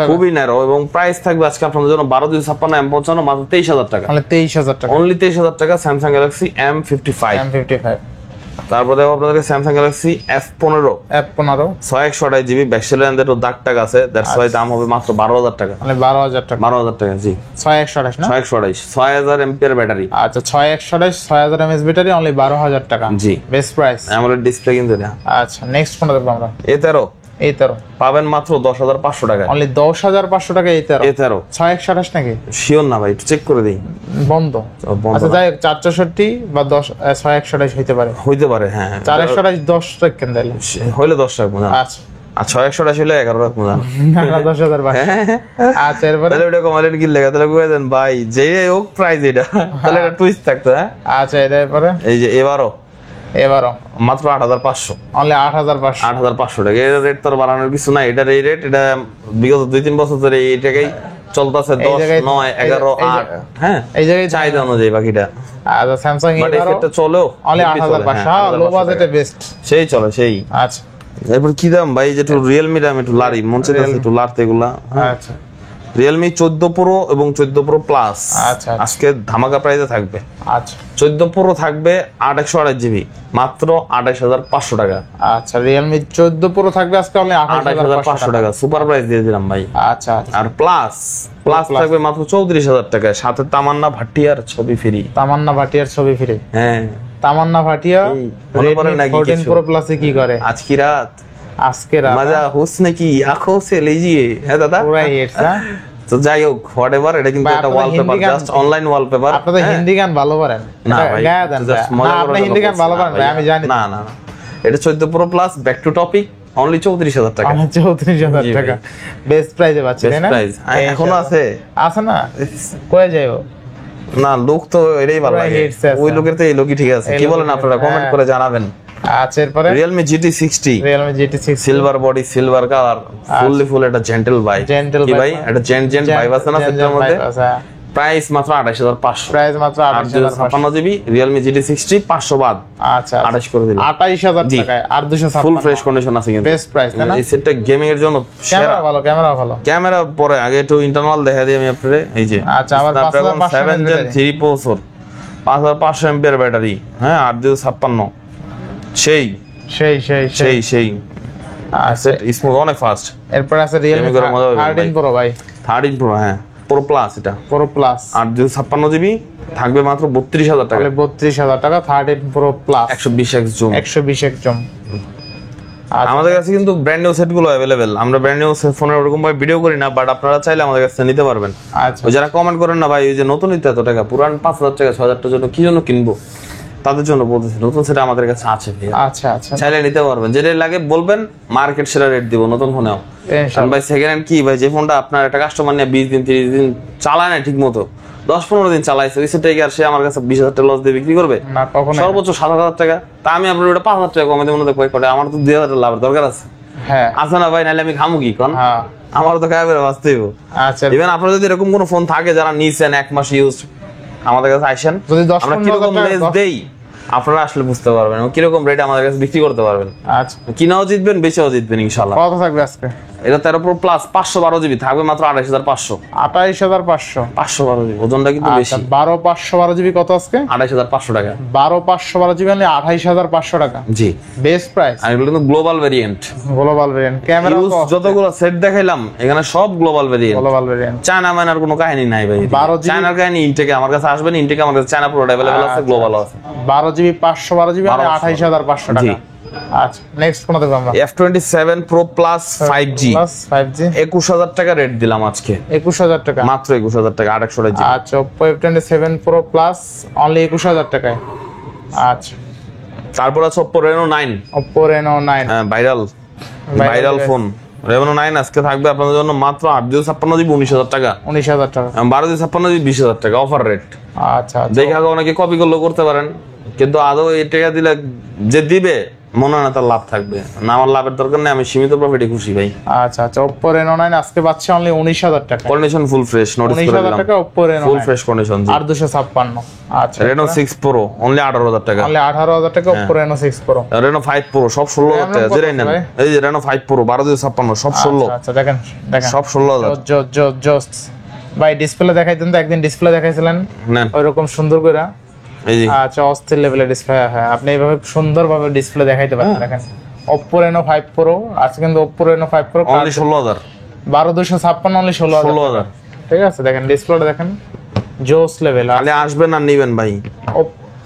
খুবই ন্যারো, এবং প্রাইস থাকবে আজকে আপনাদের জন্য 12256 M55 মাত্র 23000 টাকা, মানে 23000 টাকা, অনলি 23000 টাকা স্যামসাং গ্যালাক্সি M55। তারপর দেখো আপনাদের Samsung Galaxy F15 6128GB, ব্যাকসেলের and একটু দাগ টাগ আছে, দ্যাটস ওয়াই দাম হবে মাত্র 12000 টাকা, মানে 12000 টাকা, 12000 টাকা জি। 6128 না 6128 6000 এমপিআর ব্যাটারি। আচ্ছা 6128 6000 mAh ব্যাটারি, অনলি 12000 টাকা জি, বেস্ট প্রাইস। AMOLED ডিসপ্লে কিন্তু এটা। আচ্ছা নেক্সট কোনটা দেখব আমরা? A13 পাবেন মাত্র 10500 টাকা, অনলি 10500 টাকা। A13 6128 নাকি শিওর না ভাই, একটু চেক করে দেই, বন্ধ। আচ্ছা যাই হোক 464 বা 6128 হইতে পারে, হ্যাঁ 4128 10 রাখেন তাহলে, হইলে 10 রাখবো না। আচ্ছা আর 6128 হইলে 11 রাখবো না, 10000 বাকি। আচ্ছা এরপরে তাহলে ওটা কমালেন কি লেখা, তাহলে কই দেন ভাই যে হোক প্রাইস এটা, তাহলে এটা টুইস্ট থাকতো। হ্যাঁ আচ্ছা এরপরে এই যে এবারও মাত্র 8500, অনলি 8500 টাকা। এর রেট তো বাড়ানোর কিছু নাই, এটার এই রেট, এটা বিগত 2-3 বছর ধরে এই টাকাই চলতেছে, 10 9 11 8। হ্যাঁ এই জায়গায় চাহিদা অনুযায়ী বাকিটা। আচ্ছা স্যামসাং বাট এটা চলেও অনলি 8500, লো বাজেটে বেস্ট, সেই চলে সেই। আচ্ছা এরপর কি দাম ভাই, যে একটু রিয়েলমি দাম একটু লারি মন চাইছে একটু লারতে এগুলা। আচ্ছা রিয়েলমি 14 প্রো এবং 14 প্রো প্লাস আচ্ছা আজকে ধামাকা প্রাইসে থাকবে। আচ্ছা 14 প্রো থাকবে 8128GB মাত্র 28500 টাকা। আচ্ছা রিয়েলমি 14 প্রো থাকবে আজকে অনলি 28500 টাকা, সুপার প্রাইস দিয়ে দিলাম ভাই। আচ্ছা আর প্লাস থাকবে মাত্র 34000 টাকা, সাথে তামান্না ভাটিয়ার ছবি ফ্রি। হ্যাঁ তামান্না ভাটিয়া মনে পড়ে নাকি 14 প্রো প্লাসে কি করে আজকে রাত মজা হচ্ছে নাকি আঁখো সে लीजिए। হ্যাঁ দাদা পুরাই হিটস। হ্যাঁ তো যাই হোক হোয়াটএভার, এটা কিন্তু একটা ওয়ালপেপার, জাস্ট অনলাইন ওয়ালপেপার। আপনারা হিন্দি গান ভালো পারেন না ভাই, গায়া দেন না, আপনি হিন্দি গান ভালো পারেন ভাই আমি জানি। না এটা 14 pro plus back to topic only 34000 টাকা, 34000 টাকা বেস্ট প্রাইসে পাচ্ছেন তাই না? এখনো আছে না কই যাইবো না, লোক তো এটাই ভালো লাগে, ওই লোকের তো এই লোকই ঠিক আছে। কি বলেন আপনারা কমেন্ট করে জানাবেন। আচ্ছা এরপরে Realme GT60 silver body silver colour full এটা জেন্টল ভাই কি ভাই, এটা জেন্ট ভাইব আছে না সেটার মধ্যে। প্রাইস মাত্র 28500, Realme GT60 500 বাদ। আচ্ছা 28 করে দিলাম, 28000 টাকায় আর 256 ফুল ফ্রেশ কন্ডিশন আছে কিন্তু বেস্ট প্রাইস না? এই সেটটা গেমিং এর জন্য সেরা। ক্যামেরা পরে আগে একটু ইন্টারনাল দেখা দিই আমি আপনাদের। এই যে আচ্ছা আমার 7 Gen 3 প্রসেসর, 5500 এমপিআর ব্যাটারি, হ্যাঁ 8256 সেই আচ্ছা স্মুথ অনেক ফাস্ট। এরপর আছে Realme 13 Pro ভাই, 13 Pro হ্যাঁ Pro Plus, এটা Pro Plus 856GB থাকবে মাত্র 32000 টাকা, 32000 টাকা 13 Pro Plus 120x জুম। আমাদের কাছে কিন্তু ব্র্যান্ড নিউ সেট গুলো अवेलेबल, আমরা ব্র্যান্ড নিউ ফোনের ওরকম ভাবে ভিডিও করি না, বাট আপনারা চাইলে আমাদের কাছে নিতে পারবেন। আচ্ছা ওই যারা কমেন্ট করেন না ভাই ওই যে নতুন নিতে এত টাকা, পুরান 5000 টাকা 6000 টাকার জন্য কি জন্য কিনবো, তাদের জন্য বলতেছি নতুন সেট আমাদের কাছে আছে ভাই। আচ্ছা চাইলে নিতে পারবেন, যেটা লাগে বলবেন মার্কেট সেরা রেট দিব নতুন ফোনেও। ভাই সেকেন্ড হ্যান্ড কি ভাই, যে ফোনটা আপনার একটা কাস্টমার নিয়ে 20 দিন 30 দিন চালায় না ঠিক মতো, 10-15 দিন চালাইছে, ওই সেটাই আর সে আমার কাছে 20000 টাকা লস দিয়ে বিক্রি করবে না, সর্বোচ্চ 7000 টাকা। তা আমি আপনার ওটা 5000 টাকা কমে দেবো না, কয় আমার তো 2000 টাকা লাভের দরকার আছে। হ্যাঁ আছে না ভাই, নাহলে আমি খামু কি কোন, আমার তো খাই বেরো বাঁচতে হইব। আচ্ছা ইভেন আপনার যদি এরকম কোনো ফোন থাকে যারা নিছেন 1 মাস ইউজ, আমাদের কাছে আইসেন, যদি আমরা কিরকম লেস দেই আপনারা আসলে বুঝতে পারবেন কিরকম রেটে আমাদের কাছে বিক্রি করতে পারবেন। আচ্ছা কিনাও জিতবেন বেচেও জিতবেন ইনশাআল্লাহ। কত থাকবে আজকে? এটা 13 Pro Plus 512GB থাকবে মাত্র 28500, 28500 ওজনটা কিন্তু বেশি। 12512GB কত আজকে? 28500 টাকা, 12512GB মানে 28500 টাকা জি বেস্ট প্রাইস। আর এগুলো কিন্তু গ্লোবাল ভেরিয়েন্ট, ক্যামেরা যতগুলো সেট দেখাইলাম এখানে সব গ্লোবাল ভেরিয়েন্ট, চায়না মাইনার কোনো কাহিনী নাই ভাই। চায়নার কাহিনী ইনটেকে আমার কাছে আসবেন, ইনটেকে আমার কাছে চায়না প্রোডাক্ট अवेलेबल আছে, গ্লোবাল আছে। 12GB 512GB মানে 28500 টাকা। আচ্ছা নেক্সট কোন দেখব আমরা? F27 Pro Plus 5G 21000 টাকা রেট দিলাম আজকে, 21000 টাকা মাত্র 21000 টাকা 828GB। আচ্ছা Oppo F27 Pro Plus only 21000 টাকায়। আচ্ছা তারপর আছে Oppo Reno 9, Oppo Reno 9 হ্যাঁ ভাইরাল ফোন, Reno 9 আজকে থাকবে আপনাদের জন্য মাত্র 8 জিবি 19,000 টাকা, 19,000 টাকা, 12 জিবি 20,000 টাকা অফার রেট। আচ্ছা আচ্ছা, দেখে আগে অনেকে কপি করলেও করতে পারেন, কিন্তু আদৌ এই টাকা দিলে যে দিবে মনে হয় না তার লাভ থাকবে না। আমার লাভের দরকার নেই, আমি সীমিত প্রফিটে খুশি ভাই। আচ্ছা আচ্ছা, Oppo Reno 9 আজকে পাচ্ছে অনলি 19,000 টাকা, কন্ডিশন ফুল ফ্রেশ, নোটিস করে 19,000 দিলাম, টাকা Oppo Reno ফুল 9 ফ্রেশ কন্ডিশন। আর 256। আচ্ছা, Reno 6 Pro অনলি 18,000 টাকা, অনলি 18,000 টাকা Oppo Reno 6 Pro। Reno 5 Pro সব 16,000 টাকা, যেটাই নেন। এই যে Reno 5 Pro 12,256 সব 16। আচ্ছা দেখেন দেখেন সব 16,000। জাস্ট ভাই ডিসপ্লে দেখাইতেন তো, একদিন ডিসপ্লে দেখাইছিলেন নেন ওইরকম সুন্দর করে। এই যে আচ্ছা, অস্থির লেভেলের ডিসপ্লে। হ্যাঁ, আপনি এইভাবে সুন্দরভাবে ডিসপ্লে দেখাইতে পারেন। দেখেন Oppo Reno 5 Pro আছে, কিন্তু Oppo Reno 5 Pro only 16,000, 12,256 only 16,000। ঠিক আছে, দেখেন ডিসপ্লেটা দেখেন, জোস লেভেল। খালি আসবেন আর নিবেন ভাই।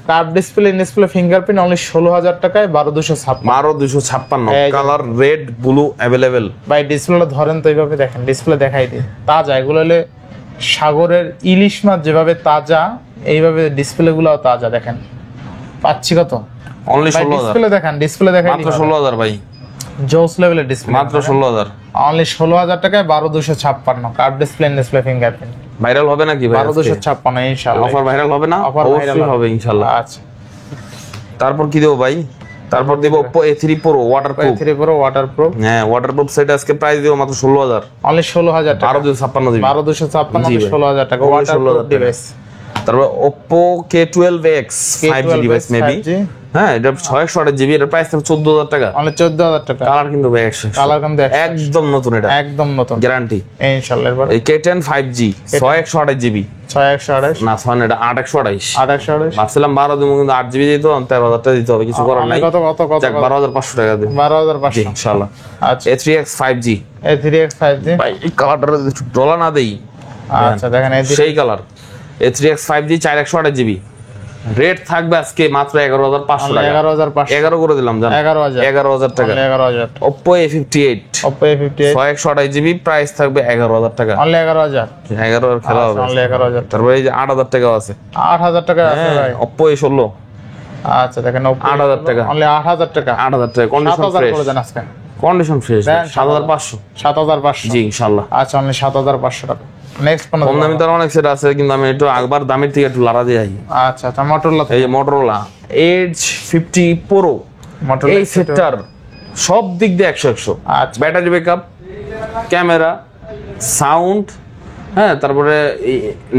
কার্ভ ডিসপ্লে ফিঙ্গারপ্রিন্ট অনলি 16,000 টাকায় 12,256। 12,256 কালার রেড ব্লু अवेलेबल। ভাই ডিসপ্লেটা ধরেন তো, এইভাবে দেখেন, ডিসপ্লে দেখাই দিই তাজা। এগুলো হলে সাগরের ইলিশ মাছ যেভাবে তাজা, এইভাবে ডিসপ্লে গুলাও তাজা। দেখেন পাচ্ছি কত, অনলি 16,000। ডিসপ্লে দেখেন, ডিসপ্লে দেখাই মাত্র 16,000 ভাই, জোস লেভেলের ডিসপ্লে মাত্র 16,000। অনলি 16,000 টাকায় 12,256 কার্ভ ডিসপ্লে ফিঙ্গারপ্রিন্ট। ভাইরাল হবে নাকি ভাই? 12,256 ইনশাআল্লাহ। অফার ভাইরাল হবে না? অফার ভাইরাল অবশ্যই হবে ইনশাআল্লাহ। আচ্ছা, তারপর কি দেব ভাই? তারপর দেব Oppo A3 Pro waterproof. A3 Pro waterproof, হ্যাঁ ওয়াটারপ্রুফ সেট আজকে প্রাইস দেব মাত্র 16,000, অনলি 16,000 টাকা, 12,256 জিবি, 12,256 জি ভাই। 16,000 টাকা Only ওয়াটারপ্রুফ 16,000 টাকা। ডিভাইস। তারপর Oppo K12X 5G device maybe. হ্যাঁ এটা 628 জিবি, এর প্রাইস 14,000 টাকা, অনলি 14,000 টাকা। কালার কিন্তু ভাই 100 কালার কিন্তু একদম নতুন, এটা একদম নতুন গ্যারান্টি ইনশাআল্লাহ। এবার এই K10 5G 628 জিবি 6128 না 6 এটা 828। 2828 ভাবছিলাম 12 দিব, কিন্তু 8 জিবি দিত, 13,000 টাকা দিতে হবে, কিছু করার নাই। কত কত কত যাক 12,500 টাকা দিন, 12,500 ইনশাআল্লাহ। আচ্ছা, A3X 5G A3X 5G। ভাই এই কালারটা একটু ডলা না দেই, আচ্ছা দেখেন সেই colour A3X 5G 4128 GB, rate থাকবে আজকে মাত্র 11,500 টাকা, 11,500 11 করে দিলাম জান, 11,000 টাকা। 11,000 Oppo A58 Oppo A58 628 GB, price থাকবে 11,000 টাকা, অনলি 11,000 11 এর খেলা হবে। অনলি 11,000 তারপরে এই যে 8,000 টাকা আছে, 8,000 টাকা আছে ভাই। Oppo A16 আচ্ছা দেখেন Oppo 8,000 টাকা, অনলি 8,000 টাকা, 8,000 টাকা, কন্ডিশন 7,000 ফ্রেশ, করে দেন আজকে, কন্ডিশন ফ্রেশ, দেন 7,500 7,500 জি ইনশাআল্লাহ। আচ্ছা, অনলি 7,500 টাকা। নেক্সট কোন কম দামি তো অনেক সেট আছে, কিন্তু আমি একটু একবার দামের থেকে একটু লাড়া দিয়ে আই। আচ্ছা আচ্ছা, Motorola এই যে Motorola Edge 50 Pro, এই সেটটার সব দিক দিয়ে 100। আচ্ছা, ব্যাটারি ব্যাকআপ, ক্যামেরা, সাউন্ড, হ্যাঁ তারপরে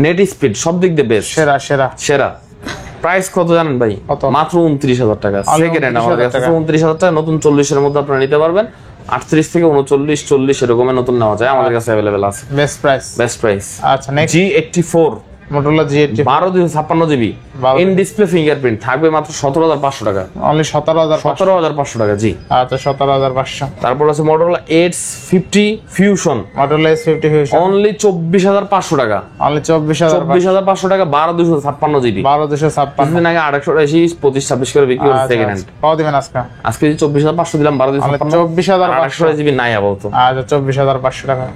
নেট স্পিড সব দিক দিয়ে বেস্ট, সেরা সেরা সেরা। প্রাইস কত জানেন ভাই? কত? মাত্র 29,000 টাকা, সেকেন্ড হ্যান্ড আমার কাছে 29,000 29,000 টাকা, নতুন 40 এর মধ্যে আপনারা নিতে পারবেন। 38 থেকে 39 40 এরকমের নতুন নেওয়া যায়, আমাদের কাছে अवेलेबल আছে, বেস্ট প্রাইস। Best price. আচ্ছা, next G84 Motorola G80 12,256 GB, in display fingerprint থাকবে মাত্র 17,500 টাকা, অনলি 17,500 17,500 টাকা জি। আচ্ছা, 17,500 তারপর আছে Motorola Edge 50 Fusion Motorola S50 Fusion only 24,500 টাকা, অনলি 24,500 24,500 টাকা, 12,256 জিবি। 12,256 কিছুদিন আগে 880 25-26 করে বিক্রি করছে সেকেন্ড হ্যান্ড, কত দিবেন আজকে? আজকে যে 24,500 দিলাম, অনলি 12,256 24,500 880 জিবি নাই আপাতত। আচ্ছা, 24,500 টাকা।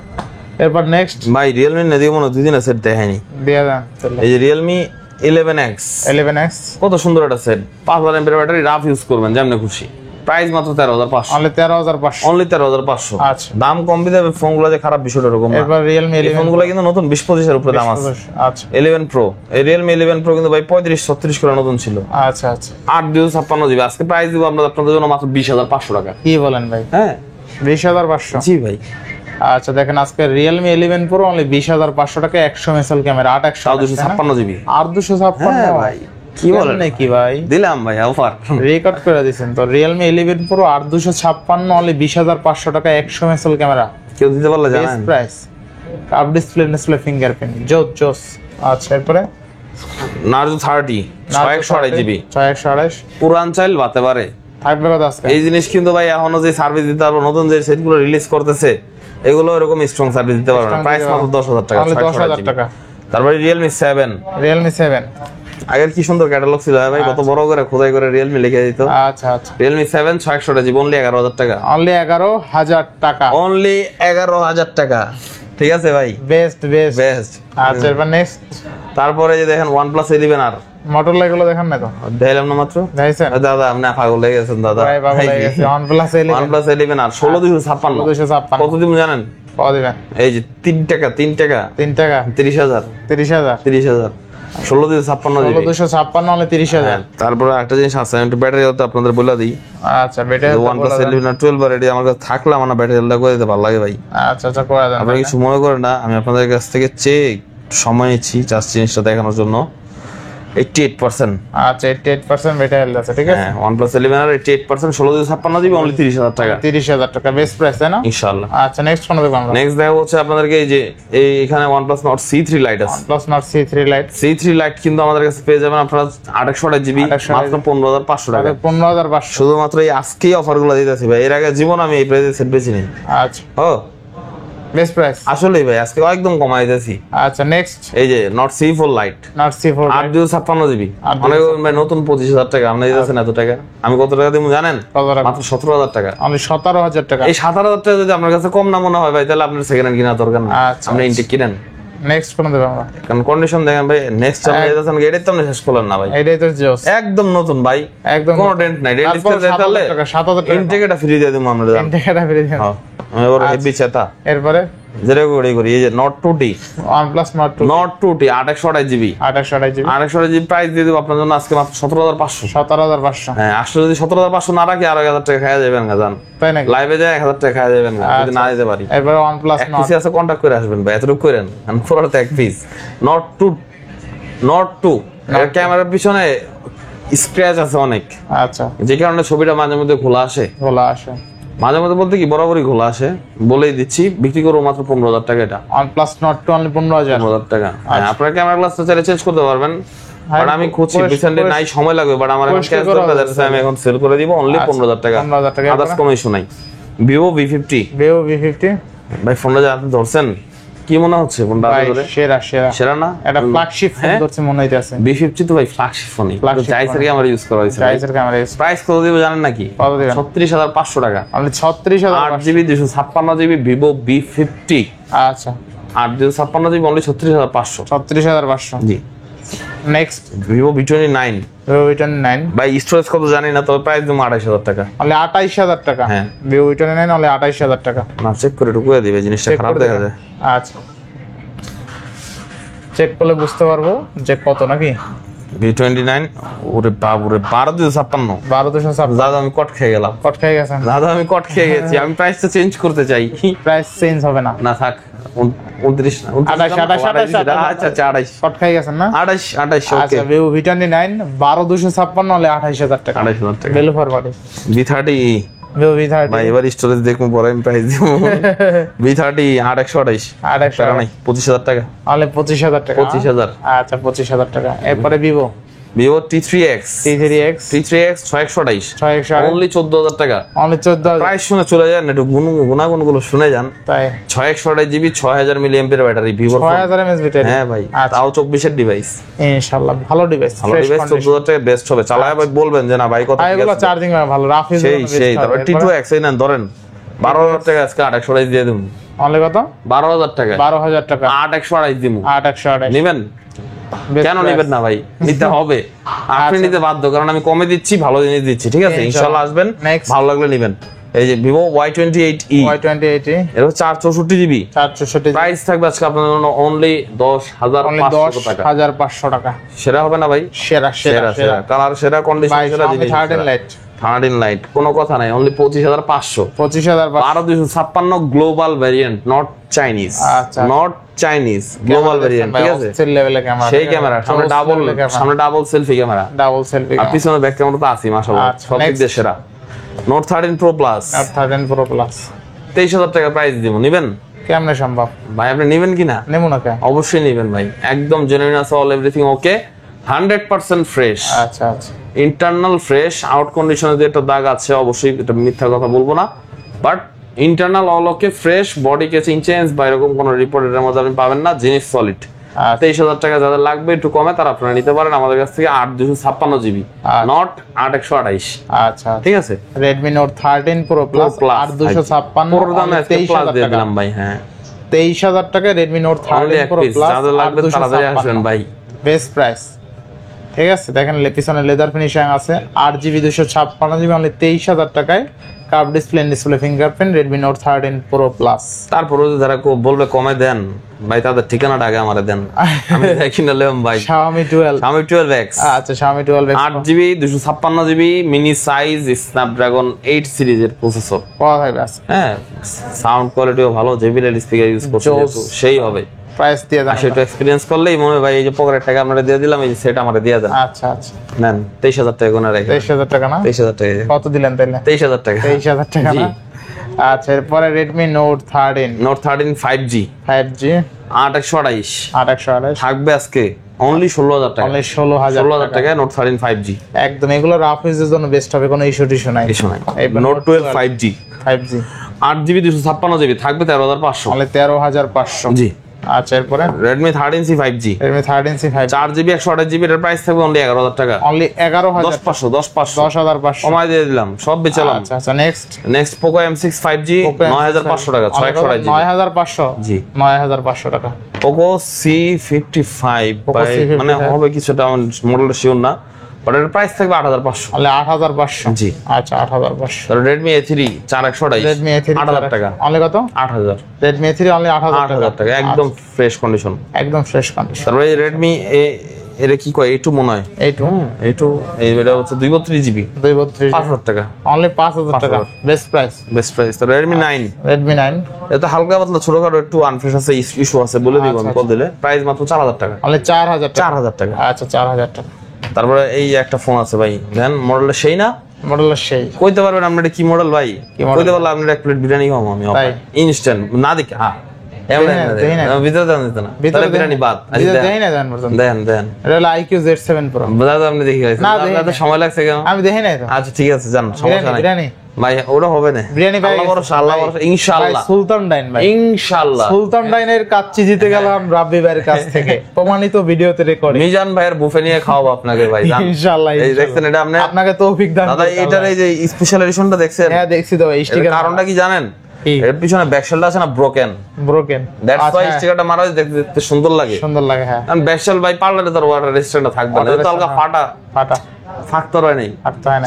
এরপর নেক্সট ভাই Realme না দিয়ে মনে হয় 2 দিন সেট দেখায়নি, দিয়ে দেন চলো। এই যে Realme 11X 11X কত সুন্দর একটা set, 5,000 mAh battery, rough use করবেন যেমন খুশি, প্রাইস মাত্র 13,500, অনলি 13,500 অনলি 13,500। আচ্ছা, দাম কম দিতে হবে, ফোনগুলো যে খারাপ বিষয়টা এরকম না, এরপর Realme এই 11 ফোনগুলো কিন্তু নতুন 20-25 এর উপরে দাম আছে। আচ্ছা 11 Pro, এই Realme 11 Pro কিন্তু ভাই 35-36 করে নতুন ছিল, আচ্ছা আচ্ছা, 8,256 জিবি। আজকে প্রাইস দিব আপনাদের জন্য মাত্র 20,500 টাকা। কি বলেন ভাই? হ্যাঁ 20,500 জি ভাই, আচ্ছা দেখেন আজকে Realme 11 Pro অনলি 20,500 টাকা, 100 মেগাপিক্সেল ক্যামেরা, 8 তাও 256 জিবি, আর 256 হ্যাঁ ভাই কি বলেন নাকি ভাই? দিলাম ভাই অফার, রেকর্ড করে দিয়েছেন তো। Realme 11 Pro আর 256 অনলি 20,500 টাকা, 100 মেগাপিক্সেল ক্যামেরা, কেউ দিতে পারলে বেস্ট জানেন। প্রাইস, কার্ভ ডিসপ্লে ফিঙ্গারপ্রিন্ট, জোস। আচ্ছা এরপরে Narzo 30 628 জিবি, 628 পুরান চাইল বাতে পারে থাকবে কত আজকে? এই জিনিস কিন্তু ভাই এখনো যে সার্ভিস দিতে পারবো, নতুন যে সেটগুলো রিলিজ করতেছে এগুলো এরকম স্ট্রং সার্ভিস দিতে পারবে না, প্রাইস মাত্র 10,000 টাকা, অনলি 10,000 টাকা। তারপরে Realme 7, Realme 7 আগের কি সুন্দর ক্যাটালগ ছিল ভাই, কত বড় করে খোদাই করে Realme লিখে দিত। আচ্ছা আচ্ছা, Realme 7 628 জিবি, অনলি 11,000 টাকা, অনলি 11,000 টাকা, অনলি 11,000 টাকা। ঠিক আছে ভাই, বেস্ট বেস্ট। বেস্ট। আচ্ছা এরপর নেক্সট তারপরে যে দেখেন OnePlus 11R মোটর লাইগুলো দেখেন না তো? দেখলাম না মাত্র। দেখছেন? দাদা আপনি পাগল হয়ে গেছেন দাদা। ভাই পাগল হয়ে গেছে। OnePlus 11 OnePlus 11R 16256 256 কত দিন জানেন? কত দিবেন? এই যে 3 টাকা 3 টাকা 30000 30000 30000 16256 জিবি 256 হলে 30000। তারপরে একটা জিনিস আছে, আমি একটু ব্যাটারি হেলথ আপনাদের বলে দিই। আচ্ছা ব্যাটারি OnePlus 11 12 রেডি আমার কাছে থাকলে আমার ব্যাটারি হেলথ করে দিতে ভালো লাগে ভাই। আচ্ছা আচ্ছা করে দেন। আপনারা কিছু মনে করেন না, আমি আপনাদের কাছ থেকে চেয়ে সময় নিচ্ছি জাস্ট জিনিসটা দেখানোর জন্য। 88%। আচ্ছা 88% ব্যাটারি হেলথ আছে, ঠিক আছে। হ্যাঁ OnePlus 11 আর 88% 16256 জিবি অনলি 30000 টাকা। 30000 টাকা বেস্ট প্রাইস, তাই না? ইনশাআল্লাহ। আচ্ছা নেক্সট কোন দেখব আমরা? নেক্সট দেখা হচ্ছে আপনাদেরকে এই যে এখানে OnePlus Nord C3 Lite আছে। OnePlus Nord C3 Lite। C3 Lite কিন্তু আমাদের কাছে পেয়ে যাবেন আপনারা 2800 জিবি মাত্র 15500 টাকা। 15500 শুধুমাত্র এই আজকেই অফারগুলো দিতেছি ভাই, এর আগে জীবন আমি এই প্রাইসে সেট বেশি নেই। আচ্ছা ও বেস্ট প্রাইস আসলেই ভাই আজকে একদম কমাই দিতেছি। আচ্ছা নেক্সট এই যে Nord C4 Lite Nord C4 856 GB অনেক ভাই নতুন 25000 টাকা আপনি দিতেছেন এত টাকা, আমি কত টাকা দিব জানেন? কত টাকা? মাত্র 17000 টাকা। আমি 17000 টাকা। এই 17000 টাকা যদি আপনার কাছে কম না মনে হয় ভাই তাহলে আপনার সেকেন্ড হ্যান্ড কিনা দরকার না, আচ্ছা, আপনি ইনটেক কিনেন। নেক্সট কোন দেব আমরা? কারণ কন্ডিশন দেখেন ভাই, নেক্সট আপনি দিতেছেন এটাই তো আপনি শেষ করলেন না ভাই, এইটাই তো জোস, একদম নতুন ভাই, একদম কোনো ডেন্ট নাই। ডেন্ট তারপর দিতে তাহলে 7000 টাকা ইনটেকটা ফ্রি দিয়ে দেবো আমরা। ইনটেকটা ফ্রি দেন। হ্যাঁ আমি এবার হেভি চেতা এরপরে যেটা করি এই যে Nord 2T OnePlus Nord 2 Nord 2T 2800 GB 2800 GB 2800 GB price দিয়ে দেবো আপনার জন্য আজকে মাত্র 17500। 17500 হ্যাঁ আসলে যদি 17500 না রাখি আর 1000 টাকা খাওয়া যাবেন না জান, তাই নাকি? লাইভে যায় 1000 টাকা খাওয়া যাবেন না যদি না দিতে পারি। এরপরে OnePlus এক Nord পিস আছে কন্টাক্ট করে আসবেন ভাই, এতটুকু করেন আমি পুরোটা এক পিস Nord 2 এর ক্যামেরার পিছনে স্ক্র্যাচ আছে অনেক, আচ্ছা যে কারণে ছবিটা মাঝে মধ্যে খোলা আসে। খোলা আসে মাঝে মধ্যে বলতে কি বরাবরই খোলা আসে, বলেই দিচ্ছি বিক্রি করবো মাত্র 15000 টাকা। এটা OnePlus Nord 2 অনলি 15000 টাকা। হ্যাঁ আপনার ক্যামেরা গ্লাসটা চাইলে চেঞ্জ করতে পারবেন, বাট আমি খুঁজছি রিসেন্টলি নাই, সময় লাগবে, বাট আমার এখন ক্যাশ দরকার আছে, আমি এখন সেল করে দিব অনলি 15000 টাকা। 15000 টাকা আদার্স কোনো ইস্যু নাই। Vivo V50 ভাই ফোনটা যা আপনি ধরছেন কি মনে হচ্ছে ফোনটা ভাই ধরে? সেরা সেরা না? এটা ফ্ল্যাগশিপ ফোন ধরছে মনে হইতাছে। V50 তো ভাই ফ্ল্যাগশিপ ফোনই, জাইসের ক্যামেরা ইউজ করা হয়েছে। জাইসের ক্যামেরা ইউজ। প্রাইস কত দিব জানেন নাকি? কত দিবেন? 36500 টাকা। Only 36500 8GB 256GB Vivo V50 আচ্ছা 8GB অনলি 36500। 36500 জি। Next Vivo V29 Vivo V29 ভাই স্টোরেজ কত জানি না, তবে প্রাইস দিব 28000 টাকা। অনলি 28000 টাকা। হ্যাঁ Vivo V29 অনলি 28000 টাকা। না চেক করে ঢুকিয়ে দিবে, জিনিসটা খারাপ দেখা যায়। আচ্ছা চেক করলে বুঝতে পারবো যে কত নাকি। V29 ওরে বাবুরে 12256 12256 দাদা আমি কট খেয়ে গেলাম, কট খেয়ে গেছেন দাদা আমি কট খেয়ে গেছি, আমি প্রাইসটা চেঞ্জ করতে চাই। প্রাইস চেঞ্জ হবে না, না থাক 29 না 28 আচ্ছা আচ্ছা 28 কট খেয়ে গেছেন না 28 ওকে। আচ্ছা Vivo V29 12256 হলে 28000 টাকা। 28000 টাকা। Value for money. V30 Vivo V30 ভাই এবার স্টোরেজ দেখুন পরে আমি প্রাইস দিব। V30 828 টাকা নাই 25000 টাকা। অনলি 25000 টাকা। 25000 আচ্ছা 25000 টাকা। এরপরে Vivo Vivo T3X 628 628 অনলি 14000 টাকা। অনলি 14000 প্রাইস শুনে চলে যান, একটু গুণাগুণ গুলো শুনে যান। তাই 628GB 6000 milliampere battery Vivo 6000 mAh battery. হ্যাঁ ভাই তাও 24 এর ডিভাইস, ইনশাআল্লাহ ভালো ডিভাইস। ভালো ডিভাইস 14000 টাকা বেস্ট হবে। চালায় ভাই বলবেন যে না ভাই কত এগুলো চার্জিং ভালো রাফ ইউজ সেই তারপর T2X এই নেন ধরেন 12000 টাকা আজকে 828 দিয়ে দিমু। অনলি কত? 12000 টাকা। 12000 টাকা 828 দিমু। 828 নেবেন? কেন নেবেন না ভাই? নিতে হবে, আপনি নিতে বাধ্য, কারণ আমি কমে দিচ্ছি, ভালো জিনিস দিচ্ছি। ঠিক আছে ইনশাআল্লাহ আসবেন, ভালো লাগলে নেবেন। এই যে Vivo Y28e এর 464GB 464 প্রাইস থাকবে আজকে আপনাদের জন্য অনলি 10500 টাকা। 10500 টাকা। সেরা হবে না ভাই? সেরা কালার সেরা, কন্ডিশন সেরা, জিনিস থার্ড লাইট কোনো কথা নাই, only 25500। 12256 global variant, not Chinese. আচ্ছা নট চাইনিজ গ্লোবাল ভেরিয়েন্ট। ঠিক আছে সেল লেভেলের ক্যামেরা, সেই ক্যামেরা সামনে double selfie camera, double selfie আর পিছনে ব্যাক ক্যামেরা তো আছে মাশাআল্লাহ, সব দিক দিয়ে সেরা। Note 13 Pro Plus 23000 টাকা প্রাইস দিব, নেবেন? কেমনে সম্ভব ভাই আপনি নেবেন কিনা? নেব না কেন? অবশ্যই নেবেন ভাই, একদম জেনুইন আছে, অল এভরিথিং ওকে, 100% ফ্রেশ। আচ্ছা আচ্ছা ইন্টারনাল ফ্রেশ, আউট কন্ডিশনে যে একটা দাগ আছে অবশ্যই এটা মিথ্যা কথা বলবো না, but internal all okay, fresh, body কেচিং change বা এরকম কোনো রিপোর্ট এর মধ্যে আপনি পাবেন না, জিনিস সলিড। 23000 টাকা যাদের লাগবে একটু কমে তারা আপনারা নিতে পারেন আমাদের কাছ থেকে 8256GB, নট 8128। আচ্ছা ঠিক আছে Redmi Note 13 Pro Plus 8256 পুরো দামে আজকে প্লাস দিয়ে দিলাম ভাই। হ্যাঁ 23000 টাকা Redmi Note 13 Pro Plus যাদের লাগবে তাড়াতাড়ি আসবেন ভাই, বেস্ট প্রাইস। ঠিক আছে, দেখেন পিছনে লেদার ফিনিশিং আছে। 8GB 256GB অনলি 23,000 টাকায়। Curve display, display fingerprint, Redmi Note 13 Pro Plus। তারপরে যারা বলবে কমে দেন ভাই, তাদের ঠিকানাটা আগে আমারে দেন, আমি দেখি না লেম ভাই। Xiaomi 12, Xiaomi 12X, আচ্ছা Xiaomi 12X 8GB 256GB mini size Snapdragon 8 সিরিজের প্রসেসর। পাওয়া যাবে আছে। হ্যাঁ, সাউন্ড কোয়ালিটিও ভালো, JBL স্পিকার ইউজ করছে, সেই হবে। প্রাইস দিয়ে দেন, সেটা এক্সপেরিয়েন্স করলেই মনে হয় ভাই, এই যে পকেটের টাকা আমরা দিয়ে দিলাম, এই যে সেট আমারে দিয়ে দেন। আচ্ছা আচ্ছা, নেন 23,000 টাকা কোনা রেখে। 23,000 টাকা না? 23,000 টাকা। কত দিলেন তাইলে? 23,000 টাকা। 23,000 টাকা না? আচ্ছা, এরপরে Redmi Note 13 Note 13 5G 8/128 8/128 থাকবে আজকে অনলি 16,000 টাকা। অনলি 16,000 টাকা Note 13 5G। একদম এগুলো রাফ ইউজের জন্য বেস্ট হবে, কোনো ইস্যু টিস্যু নাই। কিছু নাই। Note 12 5G 8GB 256GB থাকবে 13,500। অনলি 13,500। জি। আচ্ছা, এরপরে Redmi 13C 5G 4GB 128GB এর প্রাইস থাকবে অনলি 11,000 টাকা। অনলি 11,000 10,500 কমাই দিয়ে দিলাম, সব বেচালাম। আচ্ছা আচ্ছা, নেক্সট Poco M6 5G 9,500 টাকা 628GB। 9,500 জি, 9,500 টাকা। Poco C55 Poco C55 মানে হবে কিছুটা, মডেলটা শিওর না, বাট এর প্রাইস থাকবে 8,500। অনলি 8,500। জি। আচ্ছা, 8,500। তাহলে Redmi A3 4/128 Redmi A3 8,000 টাকা। অনলি কত? 8,000। Redmi A3 অনলি 8,000 টাকা, একদম ফ্রেশ কন্ডিশন, একদম ফ্রেশ কন্ডিশন। তারপরে Redmi এর কি কয় A2 মনে হয়, A2 এটা হচ্ছে 232GB 5,000 টাকা। অনলি 5,000 টাকা, বেস্ট প্রাইস। তারপরে Redmi 9 এটা হালকা পাতলা ছোটখাটো একটু আনফ্রেশ আছে, ইস্যু আছে, বলে দিব আমি কল দিলে। প্রাইস মাত্র 4,000 টাকা। অনলি 4,000 টাকা। 4,000 টাকা। আচ্ছা, 4,000 টাকা। তারপরে এই একটা ফোন আছে ভাই, দেন মডেলটা সেই না, মডেলের সেই কইতে পারবেন আপনি এটা কি মডেল ভাই? model? কইতে পারলে আপনি এক প্লেট বিরিয়ানি খাবো আমি ইনস্ট্যান্ট না দেখে। হ্যাঁ, ভিতরে দেন দিতে না, তাহলে বিরিয়ানি বাদ। দেন এটা হলো IQ Z7 Pro। দাদা আপনি দেখি গেছেন, সময় লাগছে কেন? আমি দেখি নাই তো। আচ্ছা ঠিক আছে, জান, সমস্যা নাই বিরিয়ানি ভাই, ওটা হবে না। বিরিয়ানি ভাই, আল্লাহ ভরসা, আল্লাহ ভরসা, ইনশাআল্লাহ। সুলতান ডাইন ভাই, ইনশাআল্লাহ। সুলতান ডাইনের কাচ্চি জিতে গেলাম রাব্বি ভাইয়ের কাছ থেকে, প্রমাণিত ভিডিওতে রেকর্ড। মিজান ভাইয়ের বুফে নিয়ে খাওয়াবো আপনাকে ভাই, জান। ইনশাআল্লাহ। এই দেখছেন, এটা আপনি, আপনাকে তৌফিক দান দাদা। এটার এই যে স্পেশাল এডিশনটা দেখছেন? হ্যাঁ, দেখছি তো। এই স্টিকার কারণটা কি জানেন? এর পিছনে ব্যাকশেলটা আছে না, ব্রোকেন। দ্যাটস ওয়াই স্টিকারটা মারা দেখতে সুন্দর লাগে। হ্যাঁ, কারণ ব্যাকশেল ভাই পারলে তো ওয়াটার রেজিস্ট্যান্টটা থাকবে না, এটা হালকা ফাটা থাকতে হয় নাই।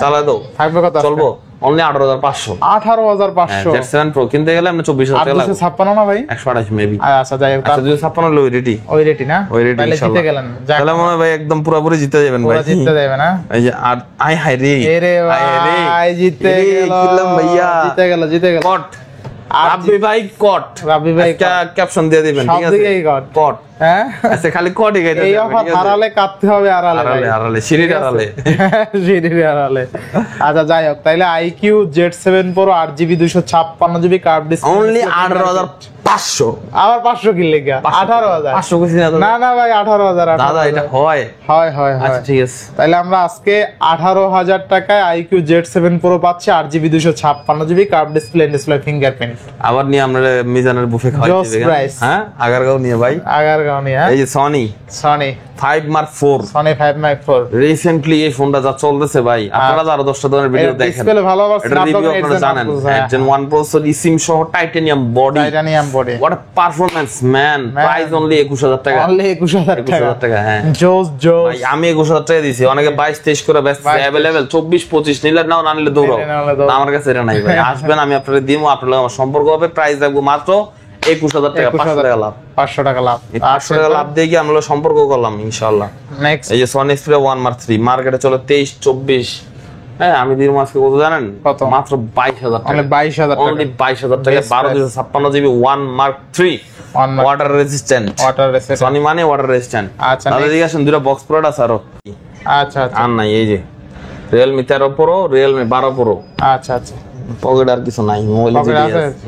চালায় দাও, থাকবে কত? চলবো অনলি 18,500। 18,500 Z7 Pro কিনতে গেলে আমরা 24,000 টাকা লাগবে। 256 না ভাই? 128 মেবি। আচ্ছা, যাই হোক, 256 লই রেডি, ওই রেটি না? ওই রেডি তাহলে জিতে গেলেন। তাহলে মনে হয় ভাই একদম পুরোপুরি জিতে যাবেন ভাই, পুরো জিতে যাবে না? এই যে আর আই হাই রে, এরে ভাই, জিতে গেল ভাইয়া, জিতে গেল। কট রাব্বি ভাই, কট রাব্বি ভাই ক্যাপশন দিয়ে দিবেন, ঠিক আছে? কট, হ্যাঁ, আচ্ছা, খালি কটই গাইতে এই অফার হারালে কাটতে হবে, আড়ালে সিঁড়ির আড়ালে। আচ্ছা, যাই হোক, তাইলে IQ Z7 Pro 8GB 256GB curve display only 18,500। আবার 500 কি লেগা? 18,000। 500 কইছি না না না ভাই, 18,000। দাদা এটা হয়। আচ্ছা ঠিক আছে, তাইলে আমরা আজকে 18,000 টাকায় IQ Z7 Pro পাচ্ছি, 8GB 256GB curve display fingerprint. আবার নিয়ে আমরা মিজানের বুফে খাওয়াইছি। হ্যাঁ, আগারগাঁও নিয়ে ভাই, আগারগাঁও নিয়ে। এই যে সনি 5 Mark 4 রিসেন্টলি এই ফোনটা যা চলতেছে ভাই, আপনারা আরো 10টা ধরনের ভিডিও দেখেন, ডিসপ্লে ভালো আছে, এটা রিভিউ আপনারা জানেন। Gen 1 প্রসেসর, eSIM সহ titanium body, what a performance man, price only 21,000 টাকা। অনলি 21,000 টাকা। হ্যাঁ, জোস ভাই, আমি 21,000 টাকা দিছি, অনেকে 22-23 করে ব্যস্ত, अवेलेबल 24-25 নিলে নাও, না নিলে দৌড়াও। আমার কাছে এটা নাই ভাই, আসবেন আমি আপনাদের দিমু, আপনাদের আমার সম্পর্ক হবে, প্রাইস রাখবো মাত্র 21,000 টাকা। 500 টাকা লাভ, 500 টাকা লাভ, 500 টাকা লাভ দিয়ে কি আমরা সম্পর্ক করলাম ইনশাআল্লাহ। নেক্সট এই যে Sony Xperia 1 Mark 3 মার্কেটে চলে 23-24। হ্যাঁ, আমি দিন মাসকে কত জানেন? কত? মাত্র 22,000 টাকা। অনলি 22,000 টাকা, অনলি 22,000 টাকা। 12/256GB 1 Mark 3 water resistant. Sony মানে ওয়াটার রেজিস্ট্যান্ট। আচ্ছা, তাহলে দিকে আসেন, দুটো বক্স প্রোডাক্ট আছে আরো। আচ্ছা আচ্ছা, আর নাই, এই যে Realme 13 Pro, Realme 12 Pro। আচ্ছা আচ্ছা, পকেট আর কিছু নাই, মোবাইল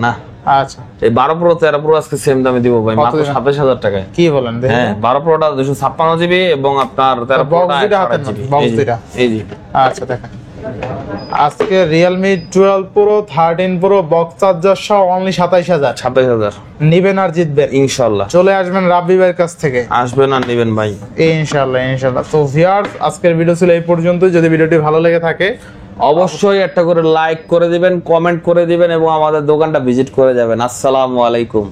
না। আচ্ছা, এই 12 Pro 13 Pro আজকে সেম দামে দিব ভাই, মাত্র 27,000 টাকায়। কি বলেন? হ্যাঁ, 12 Proটা 256GB এবং আপনার 13 Proটা 128GB। এই জি, আচ্ছা, দেখেন আজকে Realme 12 Pro 13 Pro box charger সহ অনলি 27,000 নিবেন আর জিতবেন ইনশাআল্লাহ। চলে আসবেন রাব্বি ভাইয়ের কাছ থেকে, আসবেন আর নিবেন ভাই ইনশাআল্লাহ। তো ভিউয়ার্স, আজকের ভিডিও ছিল এই পর্যন্ত। যদি ভিডিওটি ভালো লেগে থাকে অবশ্যই একটা করে লাইক করে দিবেন, কমেন্ট করে দিবেন এবং আমাদের দোকানটা ভিজিট করে যাবেন। আসসালামু আলাইকুম।